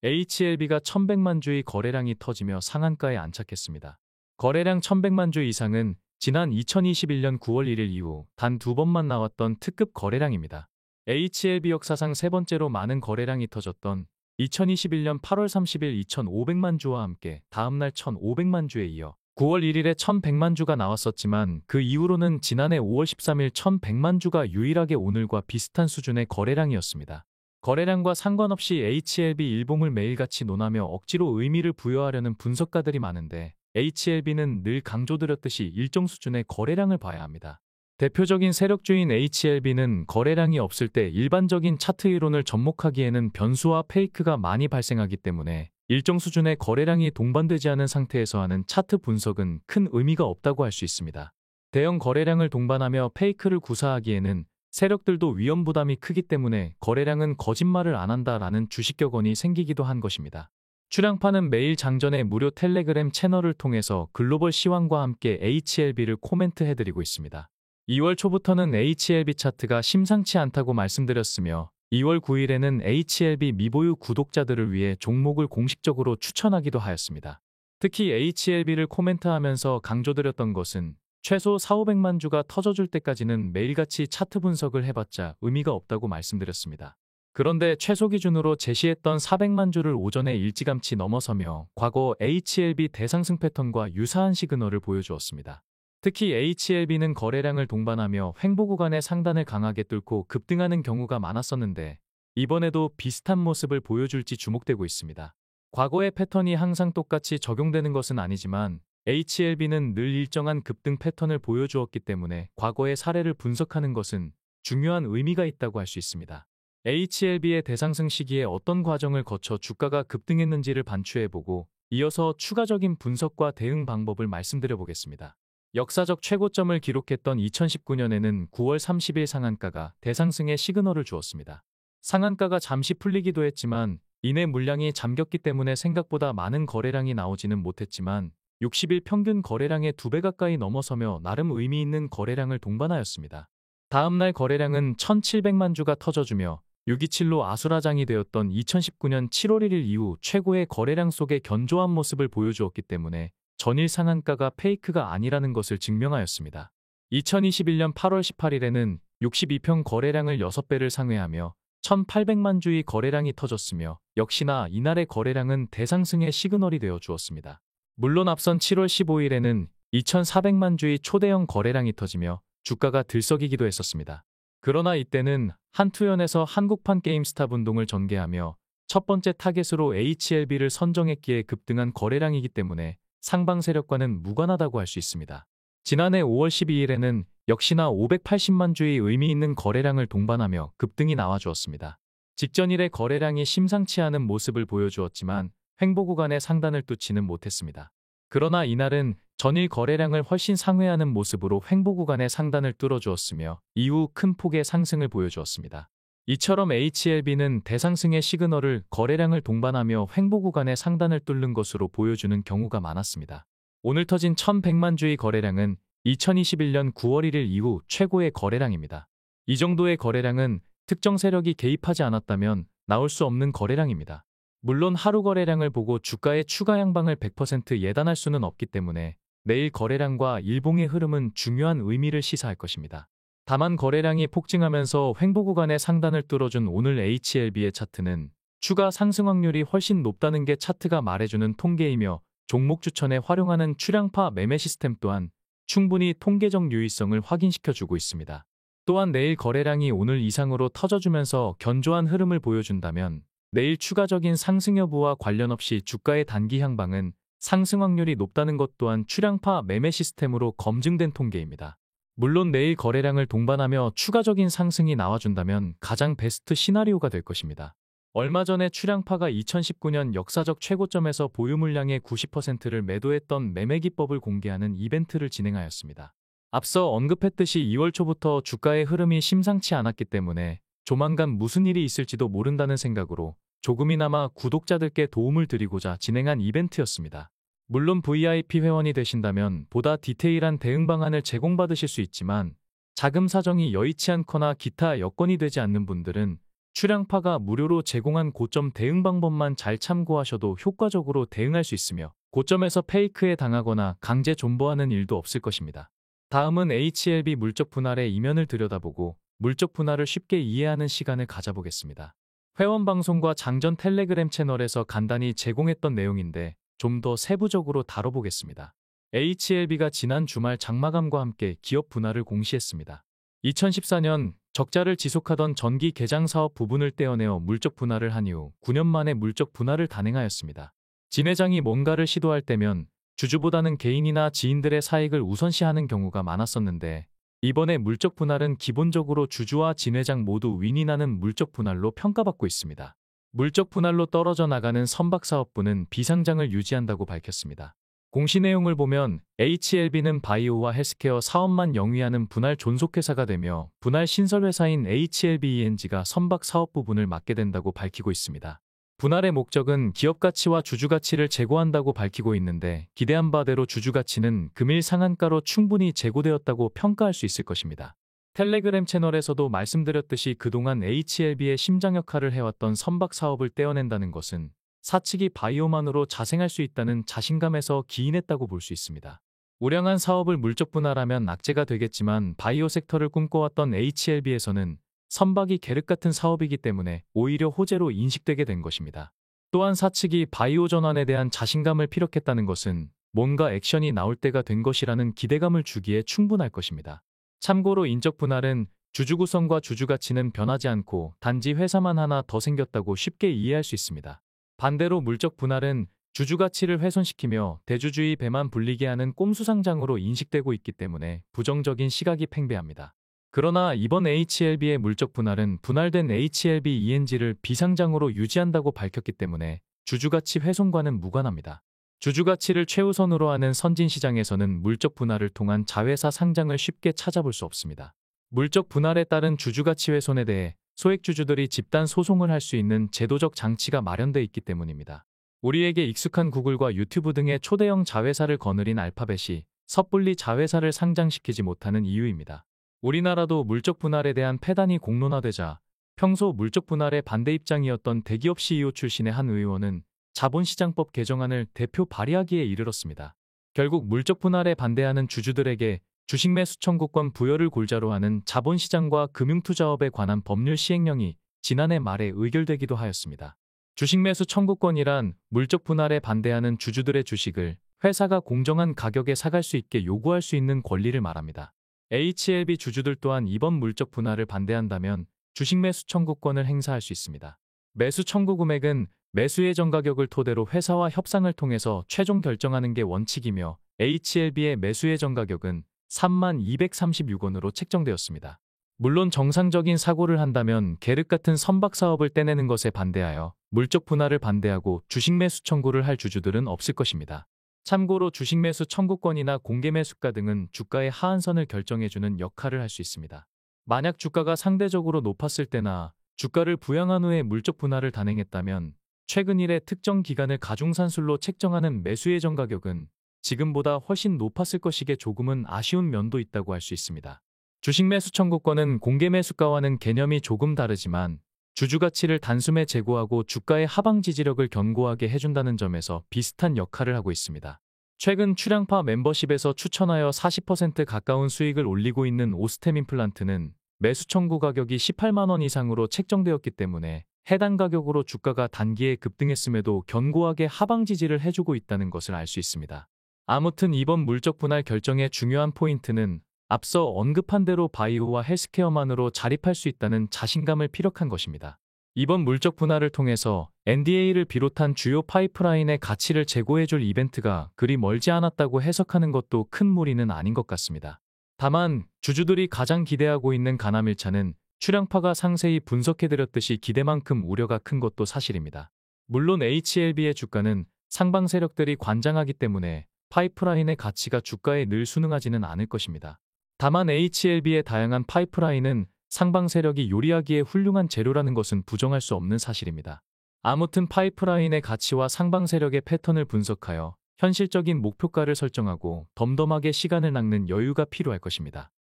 HLB가 1100만 주의 거래량이 터지며 상한가에 안착했습니다. 거래량 1100만 주 이상은 지난 2021년 9월 1일 이후 단 2번만 나왔던 특급 거래량입니다. HLB 역사상 세 번째로 많은 거래량이 터졌던 2021년 8월 30일 2500만 주와 함께 다음날 1500만 주에 이어 9월 1일에 1100만 주가 나왔었지만 그 이후로는 지난해 5월 13일 1100만 주가 유일하게 오늘과 비슷한 수준의 거래량이었습니다. 거래량과 상관없이 HLB 일봉을 매일같이 논하며 억지로 의미를 부여하려는 분석가들이 많은데 HLB는 늘 강조드렸듯이 일정 수준의 거래량을 봐야 합니다. 대표적인 세력주인 HLB는 거래량이 없을 때 일반적인 차트 이론을 접목하기에는 변수와 페이크가 많이 발생하기 때문에 일정 수준의 거래량이 동반되지 않은 상태에서 하는 차트 분석은 큰 의미가 없다고 할 수 있습니다. 대형 거래량을 동반하며 페이크를 구사하기에는 세력들도 위험 부담이 크기 때문에 거래량은 거짓말을 안 한다라는 주식 격언이 생기기도 한 것입니다. 출양파는 매일 장전에 무료 텔레그램 채널을 통해서 글로벌 시황과 함께 HLB를 코멘트해드리고 있습니다. 2월 초부터는 HLB 차트가 심상치 않다고 말씀드렸으며 2월 9일에는 HLB 미보유 구독자들을 위해 종목을 공식적으로 추천하기도 하였습니다. 특히 HLB를 코멘트하면서 강조드렸던 것은 최소 4,500만 주가 터져줄 때까지는 매일같이 차트 분석을 해봤자 의미가 없다고 말씀드렸습니다. 그런데 최소 기준으로 제시했던 400만 주를 오전에 일찌감치 넘어서며 과거 HLB 대상승 패턴과 유사한 시그널을 보여주었습니다. 특히 HLB는 거래량을 동반하며 횡보 구간의 상단을 강하게 뚫고 급등하는 경우가 많았었는데 이번에도 비슷한 모습을 보여줄지 주목되고 있습니다. 과거의 패턴이 항상 똑같이 적용되는 것은 아니지만 HLB는 늘 일정한 급등 패턴을 보여주었기 때문에 과거의 사례를 분석하는 것은 중요한 의미가 있다고 할 수 있습니다. HLB의 대상승 시기에 어떤 과정을 거쳐 주가가 급등했는지를 반추해보고 이어서 추가적인 분석과 대응 방법을 말씀드려보겠습니다. 역사적 최고점을 기록했던 2019년에는 9월 30일 상한가가 대상승의 시그널을 주었습니다. 상한가가 잠시 풀리기도 했지만 이내 물량이 잠겼기 때문에 생각보다 많은 거래량이 나오지는 못했지만 60일 평균 거래량의 2배 가까이 넘어서며 나름 의미 있는 거래량을 동반하였습니다. 다음날 거래량은 1700만 주가 터져주며 627로 아수라장이 되었던 2019년 7월 1일 이후 최고의 거래량 속에 견조한 모습을 보여주었기 때문에 전일 상한가가 페이크가 아니라는 것을 증명하였습니다. 2021년 8월 18일에는 62평 거래량을 6배를 상회하며 1800만 주의 거래량이 터졌으며 역시나 이날의 거래량은 대상승의 시그널이 되어 주었습니다. 물론 앞선 7월 15일에는 2400만 주의 초대형 거래량이 터지며 주가가 들썩이기도 했었습니다. 그러나 이때는 한투현에서 한국판 게임스타 분동을 전개하며 첫 번째 타겟으로 HLB를 선정했기에 급등한 거래량이기 때문에 상방 세력과는 무관하다고 할 수 있습니다. 지난해 5월 12일에는 역시나 580만 주의 의미 있는 거래량을 동반하며 급등이 나와주었습니다. 직전일의 거래량이 심상치 않은 모습을 보여주었지만 횡보 구간의 상단을 뚫지는 못했습니다. 그러나 이날은 전일 거래량을 훨씬 상회하는 모습으로 횡보 구간의 상단을 뚫어주었으며 이후 큰 폭의 상승을 보여주었습니다. 이처럼 HLB는 대상승의 시그널을 거래량을 동반하며 횡보 구간의 상단을 뚫는 것으로 보여주는 경우가 많았습니다. 오늘 터진 1100만 주의 거래량은 2021년 9월 1일 이후 최고의 거래량입니다. 이 정도의 거래량은 특정 세력이 개입하지 않았다면 나올 수 없는 거래량입니다. 물론 하루 거래량을 보고 주가의 추가 향방을 100% 예단할 수는 없기 때문에 내일 거래량과 일봉의 흐름은 중요한 의미를 시사할 것입니다. 다만 거래량이 폭증하면서 횡보 구간의 상단을 뚫어준 오늘 HLB의 차트는 추가 상승 확률이 훨씬 높다는 게 차트가 말해주는 통계이며 종목 추천에 활용하는 출양파 매매 시스템 또한 충분히 통계적 유의성을 확인시켜주고 있습니다. 또한 내일 거래량이 오늘 이상으로 터져주면서 견조한 흐름을 보여준다면 내일 추가적인 상승 여부와 관련 없이 주가의 단기 향방은 상승 확률이 높다는 것 또한 출양파 매매 시스템으로 검증된 통계입니다. 물론 내일 거래량을 동반하며 추가적인 상승이 나와준다면 가장 베스트 시나리오가 될 것입니다. 얼마 전에 출양파가 2019년 역사적 최고점에서 보유 물량의 90%를 매도했던 매매 기법을 공개하는 이벤트를 진행하였습니다. 앞서 언급했듯이 2월 초부터 주가의 흐름이 심상치 않았기 때문에 조만간 무슨 일이 있을지도 모른다는 생각으로 조금이나마 구독자들께 도움을 드리고자 진행한 이벤트였습니다. 물론 VIP 회원이 되신다면 보다 디테일한 대응 방안을 제공받으실 수 있지만 자금 사정이 여의치 않거나 기타 여건이 되지 않는 분들은 출향파가 무료로 제공한 고점 대응 방법만 잘 참고하셔도 효과적으로 대응할 수 있으며 고점에서 페이크에 당하거나 강제 존버하는 일도 없을 것입니다. 다음은 HLB 물적 분할의 이면을 들여다보고 물적 분할을 쉽게 이해하는 시간을 가져보겠습니다. 회원 방송과 장전 텔레그램 채널에서 간단히 제공했던 내용인데 좀 더 세부적으로 다뤄보겠습니다. HLB가 지난 주말 장마감과 함께 기업 분할을 공시했습니다. 2014년 적자를 지속하던 전기 개장 사업 부분을 떼어내어 물적 분할을 한 이후 9년 만에 물적 분할을 단행하였습니다. 진 회장이 뭔가를 시도할 때면 주주보다는 개인이나 지인들의 사익을 우선시하는 경우가 많았었는데 이번에 물적 분할은 기본적으로 주주와 진 회장 모두 윈이 나는 물적 분할로 평가받고 있습니다. 물적 분할로 떨어져 나가는 선박사업부는 비상장을 유지한다고 밝혔습니다. 공시 내용을 보면 HLB는 바이오와 헬스케어 사업만 영위하는 분할 존속회사가 되며 분할 신설회사인 HLBENG가 선박 사업 부분을 맡게 된다고 밝히고 있습니다. 분할의 목적은 기업 가치와 주주 가치를 제고한다고 밝히고 있는데 기대한 바대로 주주 가치는 금일 상한가로 충분히 제고되었다고 평가할 수 있을 것입니다. 텔레그램 채널에서도 말씀드렸듯이 그동안 HLB의 심장 역할을 해왔던 선박 사업을 떼어낸다는 것은 사측이 바이오만으로 자생할 수 있다는 자신감에서 기인했다고 볼 수 있습니다. 우량한 사업을 물적 분할하면 악재가 되겠지만 바이오 섹터를 꿈꿔왔던 HLB에서는 선박이 계륵 같은 사업이기 때문에 오히려 호재로 인식되게 된 것입니다. 또한 사측이 바이오 전환에 대한 자신감을 피력했다는 것은 뭔가 액션이 나올 때가 된 것이라는 기대감을 주기에 충분할 것입니다. 참고로 인적 분할은 주주 구성과 주주 가치는 변하지 않고 단지 회사만 하나 더 생겼다고 쉽게 이해할 수 있습니다. 반대로 물적 분할은 주주 가치를 훼손시키며 대주주의 배만 불리게 하는 꼼수상장으로 인식되고 있기 때문에 부정적인 시각이 팽배합니다. 그러나 이번 HLB의 물적 분할은 분할된 HLB-ENG를 비상장으로 유지한다고 밝혔기 때문에 주주 가치 훼손과는 무관합니다. 주주 가치를 최우선으로 하는 선진시장에서는 물적 분할을 통한 자회사 상장을 쉽게 찾아볼 수 없습니다. 물적 분할에 따른 주주 가치 훼손에 대해 소액주주들이 집단 소송을 할 수 있는 제도적 장치가 마련돼 있기 때문입니다. 우리에게 익숙한 구글과 유튜브 등의 초대형 자회사를 거느린 알파벳이 섣불리 자회사를 상장시키지 못하는 이유입니다. 우리나라도 물적 분할에 대한 폐단이 공론화되자 평소 물적 분할에 반대 입장이었던 대기업 CEO 출신의 한 의원은 자본시장법 개정안을 대표 발의하기에 이르렀습니다. 결국 물적 분할에 반대하는 주주들에게 주식 매수 청구권 부여를 골자로 하는 자본시장과 금융투자업에 관한 법률 시행령이 지난해 말에 의결되기도 하였습니다. 주식 매수 청구권이란 물적 분할에 반대하는 주주들의 주식을 회사가 공정한 가격에 사갈 수 있게 요구할 수 있는 권리를 말합니다. HLB 주주들 또한 이번 물적 분할을 반대한다면 주식 매수 청구권을 행사할 수 있습니다. 매수 청구 금액은 매수 예정 가격을 토대로 회사와 협상을 통해서 최종 결정하는 게 원칙이며 HLB의 매수 예정 가격은 3236원으로 책정되었습니다. 물론 정상적인 사고를 한다면 계륵 같은 선박 사업을 떼내는 것에 반대하여 물적 분할을 반대하고 주식 매수 청구를 할 주주들은 없을 것입니다. 참고로 주식 매수 청구권이나 공개 매수가 등은 주가의 하한선을 결정해주는 역할을 할 수 있습니다. 만약 주가가 상대적으로 높았을 때나 주가를 부양한 후에 물적 분할을 단행했다면 최근 일의 특정 기간을 가중산술로 책정하는 매수 예정 가격은 지금보다 훨씬 높았을 것이기에 조금은 아쉬운 면도 있다고 할 수 있습니다. 주식 매수 청구권은 공개 매수가와는 개념이 조금 다르지만 주주 가치를 단숨에 제고하고 주가의 하방 지지력을 견고하게 해준다는 점에서 비슷한 역할을 하고 있습니다. 최근 출향파 멤버십에서 추천하여 40% 가까운 수익을 올리고 있는 오스템 임플란트는 매수 청구 가격이 18만 원 이상으로 책정되었기 때문에 해당 가격으로 주가가 단기에 급등했음에도 견고하게 하방 지지를 해주고 있다는 것을 알 수 있습니다. 아무튼 이번 물적 분할 결정의 중요한 포인트는 앞서 언급한 대로 바이오와 헬스케어만으로 자립할 수 있다는 자신감을 피력한 것입니다. 이번 물적 분할을 통해서 NDA를 비롯한 주요 파이프라인의 가치를 제고해줄 이벤트가 그리 멀지 않았다고 해석하는 것도 큰 무리는 아닌 것 같습니다. 다만 주주들이 가장 기대하고 있는 가남 1차는 출향파가 상세히 분석해드렸듯이 기대만큼 우려가 큰 것도 사실입니다. 물론 HLB의 주가는 상방 세력들이 관장하기 때문에 파이프라인의 가치가 주가에 늘 순응하지는 않을 것입니다. 다만 HLB의 다양한 파이프라인은 상방 세력이 요리하기에 훌륭한 재료라는 것은 부정할 수 없는 사실입니다. 아무튼 파이프라인의 가치와 상방 세력의 패턴을 분석하여 현실적인 목표가를 설정하고 덤덤하게 시간을 낚는 여유가 필요할 것입니다.